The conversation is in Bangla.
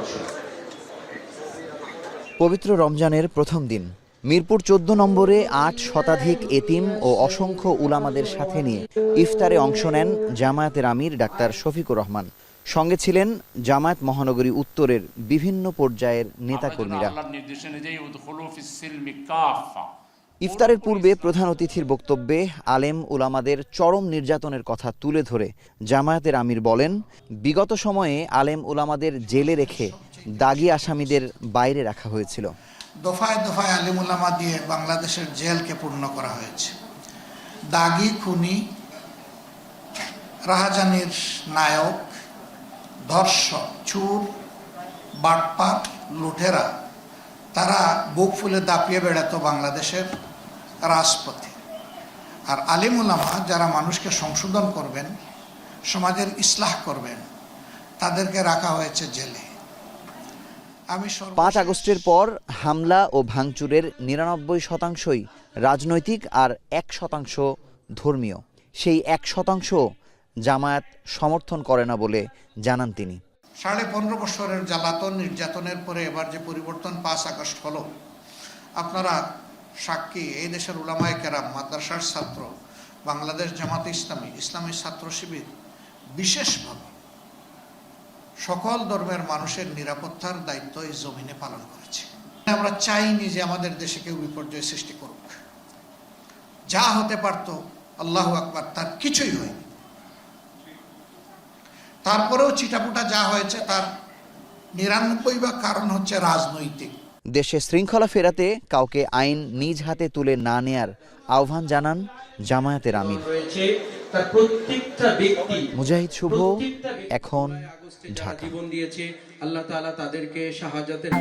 দর্শক। পবিত্র রমজানের প্রথম দিন মিরপুর 14 নম্বরে 8 শতাধিক এতিম ও অসংখ্য উলামাদের সাথে নিয়ে ইফতারে অংশ নেন জামায়াতের আমির ডাক্তার শফিকুর রহমান। সঙ্গে ছিলেন জামায়াত মহানগরী উত্তরের বিভিন্ন পর্যায়ের নেতাকর্মীরা। ইফতারের পূর্বে প্রধান অতিথির বক্তব্যে আলেম উলামাদের চরম নির্যাতনের কথা তুলে ধরে জামায়াতের আমির বলেন, বিগত সময়ে আলেম উলামাদের জেলে রেখে দাগী আসামিদের বাইরে রাখা হয়েছিল। দফায় দফায় আলেম উলামা দিয়ে বাংলাদেশের জেলকে পূর্ণ করা হয়েছে। দাগী, খুনি, রাহাজানির নায়ক, ধর্ষক, চোর, বাটপার, লুঠেরা তারা বুক ফুলে দাপিয়ে বেড়াতো বাংলাদেশের রাজপথে। আর আলেম উলামা যারা মানুষকে সংশোধন করবেন, সমাজের ইসলাহ করবেন, তাদেরকে রাখা হয়েছে জেলে। 5 আগস্টের পর হামলা ও ভাঙচুরের 99% রাজনৈতিক আর 1% ধর্মীয়। সেই 1% জামায়াত সমর্থন করে না বলে জানান তিনি। 15.5 বছরের জ্বালাতন নির্যাতনের পরে এবার যে পরিবর্তন 5 আগস্ট হলো, আপনারা সাক্ষী। এই দেশের উলামায়ে কেরাম, মাদ্রাসার ছাত্র, বাংলাদেশ জামাতে ইসলামী, ইসলামী ছাত্র শিবির বিশেষভাবে সকল ধর্মের মানুষের নিরাপত্তার দায়িত্ব এই জমিনে পালন করেছে। আমরা চাইনি যে আমাদের দেশে কেউ বিপর্যয় সৃষ্টি করুক। যা হতে পারত, আল্লাহু আকবার, তার কিছুই হয়নি। তারপরেও চিটাপুটা যা হয়েছে তার 99 কারণ হচ্ছে রাজনৈতিক। দেশে শৃঙ্খলা ফেরাতে কাউকে আইন নিজ হাতে তুলে না নেয়ার আহ্বান জানান জামায়াতের আমির। মুজাহিদ শুভ, এখন ঢাকা। জীবন দিয়েছে আল্লাহ তাআলা তাদেরকে শাহাদাতের